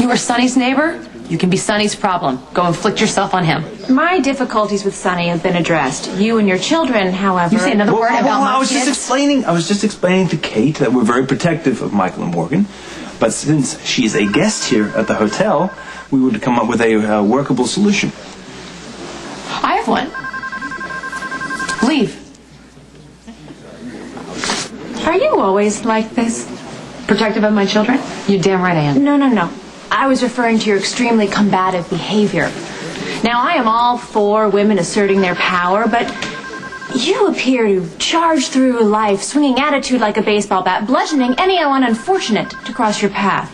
You are Sonny's neighbor? You can be Sonny's problem. Go inflict yourself on him. My difficulties with Sonny have been addressed. You and your children, however... You say another word about my kids? I was just explaining to Kate that we're very protective of Michael and Morgan. But since she's a guest here at the hotel, we would come up with a workable solution. I have one. Leave. Are you always like this? Protective of my children? You're damn right I am. No. I was referring to your extremely combative behavior. Now, I am all for women asserting their power, but you appear to charge through life, swinging attitude like a baseball bat, bludgeoning anyone unfortunate to cross your path.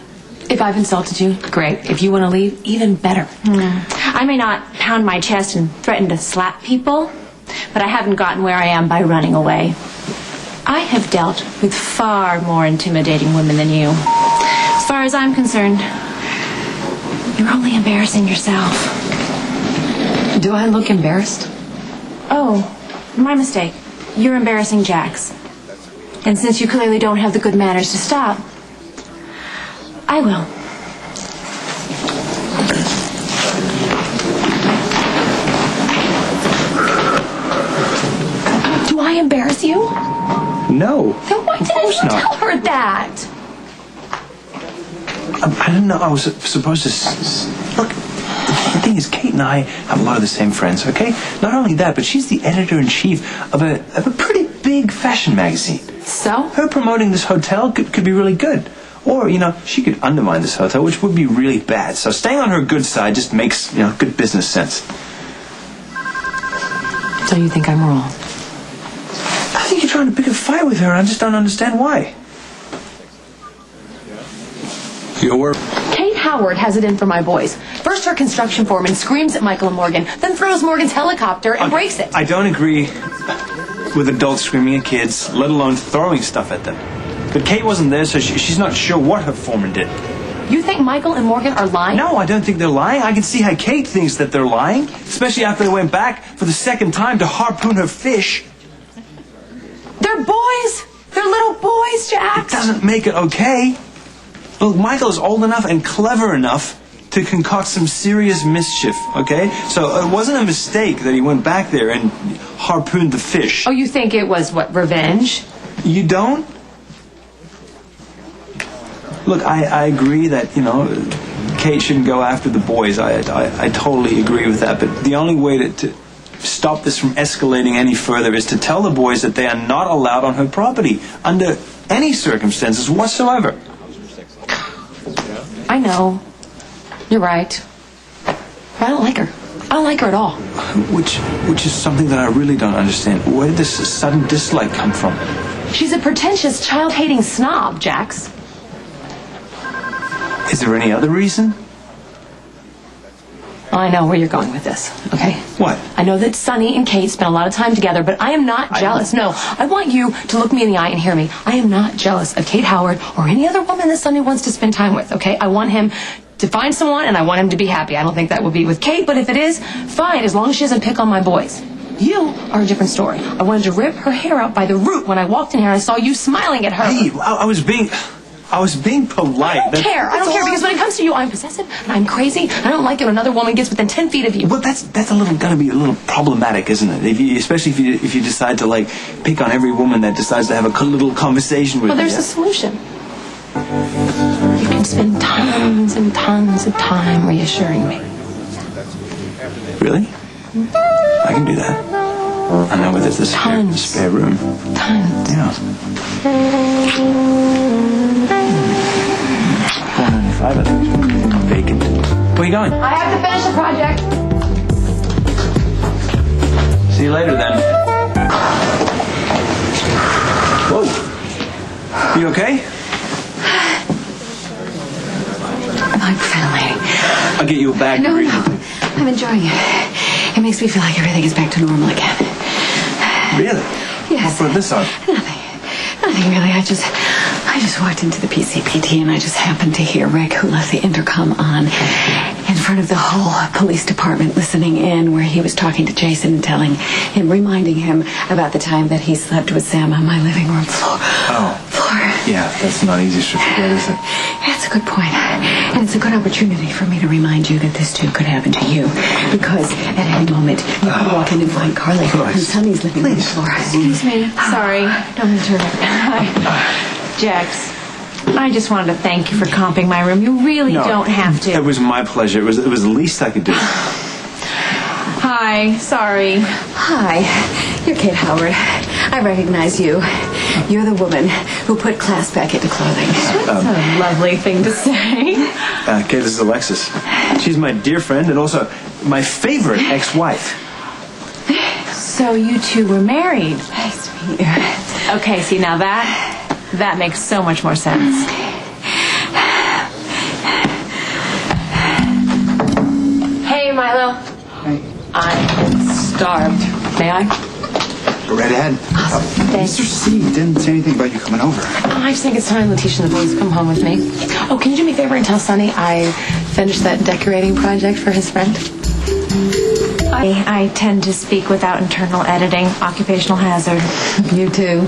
If I've insulted you, great. If you want to leave, even better. I may not pound my chest and threaten to slap people, but I haven't gotten where I am by running away. I have dealt with far more intimidating women than you. As far as I'm concerned, you're only embarrassing yourself. Do I look embarrassed? Oh, my mistake. You're embarrassing Jax. And since you clearly don't have the good manners to stop, I will. Do I embarrass you? No. Then why didn't you tell her that? I didn't know I was supposed to... Look, the thing is, Kate and I have a lot of the same friends, okay? Not only that, but she's the editor-in-chief of a pretty big fashion magazine. So? Her promoting this hotel could be really good. Or, she could undermine this hotel, which would be really bad. So staying on her good side just makes, good business sense. So you think I'm wrong? I think you're trying to pick a fight with her, and I just don't understand why. Kate Howard has it in for my boys. First her construction foreman screams at Michael and Morgan, then throws Morgan's helicopter and breaks it. I don't agree with adults screaming at kids, let alone throwing stuff at them. But Kate wasn't there, so she's not sure what her foreman did. You think Michael and Morgan are lying? No, I don't think they're lying. I can see how Kate thinks that they're lying, especially after they went back for the second time to harpoon her fish. They're boys! They're little boys, Jax! It doesn't make it okay. Look, Michael is old enough and clever enough to concoct some serious mischief, okay? So it wasn't a mistake that he went back there and harpooned the fish. Oh, you think it was, revenge? You don't? Look, I agree that, Kate shouldn't go after the boys. I totally agree with that. But the only way to stop this from escalating any further is to tell the boys that they are not allowed on her property under any circumstances whatsoever. I know. You're right. But I don't like her. I don't like her at all. Which is something that I really don't understand. Where did this sudden dislike come from? She's a pretentious, child-hating snob, Jax. Is there any other reason? Well, I know where you're going with this, okay? What? I know that Sonny and Kate spent a lot of time together, but I am not jealous. No, I want you to look me in the eye and hear me. I am not jealous of Kate Howard or any other woman that Sonny wants to spend time with, okay? I want him to find someone, and I want him to be happy. I don't think that will be with Kate, but if it is, fine, as long as she doesn't pick on my boys. You are a different story. I wanted to rip her hair out by the root when I walked in here and I saw you smiling at her. Hey, I was being polite. I don't care because when it comes to you, I'm possessive and I'm crazy. I don't like it when another woman gets within 10 feet of you. Well, that's gonna be a little problematic, isn't it? Especially if you decide to pick on every woman that decides to have a little conversation with you. Well, there's a solution. You can spend tons and tons of time reassuring me. Really? I can do that. I know where there's a spare room. Tons. Yeah. $4.95, I think. Vacant. Where are you going? I have to finish the project. See you later, then. Whoa. You okay? I'm ventilating. I'll get you a bag. No. I'm enjoying it. It makes me feel like everything is back to normal again. Really? Yes. What brought this on? Nothing really. I just walked into the PCPT and I just happened to hear Rick, who left the intercom on in front of the whole police department, listening in, where he was talking to Jason and reminding him about the time that he slept with Sam on my living room floor. Oh. Yeah, that's not easy to forget, is it? That's a good point. And it's a good opportunity for me to remind you that this too could happen to you. Because at any moment, you could walk in and find Carly, and Sonny's living on the floor. Excuse me. Sorry. Don't mean to interrupt. Hi. Jax, I just wanted to thank you for comping my room. You really don't have to. It was my pleasure. It was the least I could do. Hi. Sorry. Hi, you're Kate Howard. I recognize you. You're the woman who put class back into clothing. That's a lovely thing to say. Kate, this is Alexis. She's my dear friend and also my favorite ex-wife. So you two were married? Nice to meet you. Okay, see, now that makes so much more sense. Hey, Milo. Hey. I'm starved. May I? Go right ahead. Thanks. Mr. C didn't say anything about you coming over. I just think it's time Letitia and the boys come home with me. Oh, can you do me a favor and tell Sonny I finished that decorating project for his friend? I tend to speak without internal editing. Occupational hazard. You too.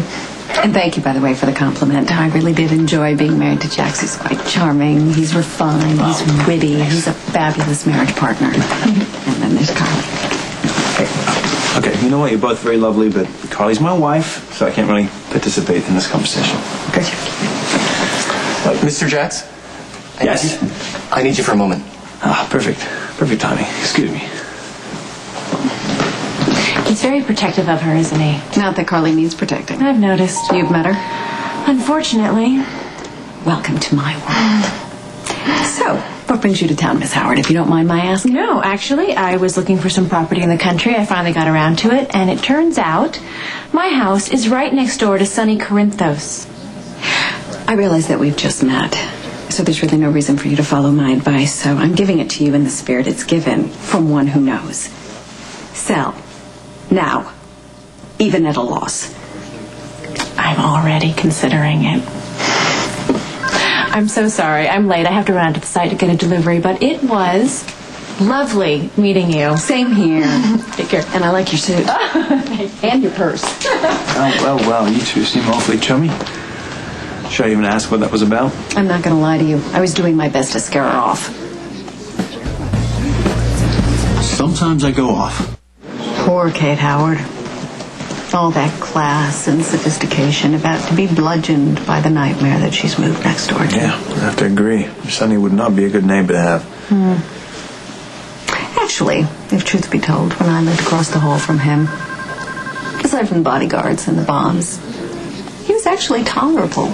And thank you, by the way, for the compliment. I really did enjoy being married to Jax. He's quite charming. He's refined. He's witty. He's a fabulous marriage partner. And then there's Carly. Okay, you know what? You're both very lovely, but Carly's my wife, so I can't really participate in this conversation. Okay. Mr. Jax? Yes? I need you for a moment. Ah, perfect. Perfect timing. Excuse me. He's very protective of her, isn't he? Not that Carly needs protecting. I've noticed. You've met her? Unfortunately. Welcome to my world. So, what brings you to town, Miss Howard, if you don't mind my asking? No, actually, I was looking for some property in the country. I finally got around to it, and it turns out my house is right next door to sunny Corinthos. I realize that we've just met, so there's really no reason for you to follow my advice, so I'm giving it to you in the spirit it's given from one who knows. Sell. Now. Even at a loss. I'm already considering it. I'm so sorry. I'm late. I have to run out to the site to get a delivery, but it was lovely meeting you. Same here. Take care. And I like your suit. And your purse. Well, you two seem awfully chummy. Should I even ask what that was about? I'm not going to lie to you. I was doing my best to scare her off. Sometimes I go off. Poor Kate Howard. All that class and sophistication about to be bludgeoned by the nightmare that she's moved next door to. Yeah, I have to agree. Sonny would not be a good neighbor to have. Actually, if truth be told, when I lived across the hall from him, aside from the bodyguards and the bombs, he was actually tolerable.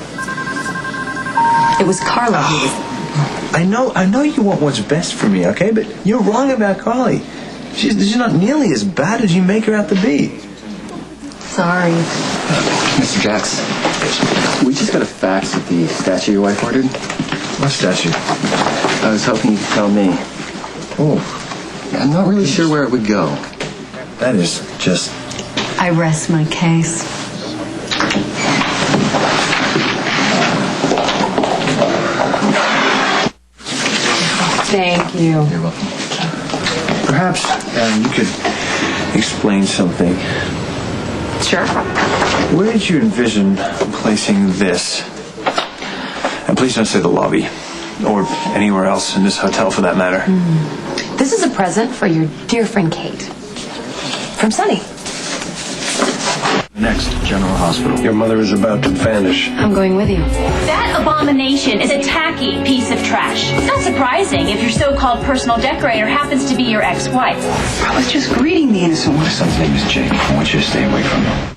It was Carla who was... I know you want what's best for me, okay? But you're wrong about Carly. She's not nearly as bad as you make her out to be. Sorry. Mr. Jax, we just got a fax of the statue your wife ordered. What statue? I was hoping you could tell me. Oh, I'm not really sure where it would go. that is just... I rest my case. Thank you. You're welcome. Perhaps you could explain something. Sure. Where did you envision placing this? And please don't say the lobby. Or anywhere else in this hotel, for that matter. This is a present for your dear friend Kate. From Sonny. Next, General Hospital. Your mother is about to vanish. I'm going with you. That abomination is a tacky piece of trash. It's not surprising if your so-called personal decorator happens to be your ex-wife. I was just greeting the innocent one. My son's name is Jake. I want you to stay away from him.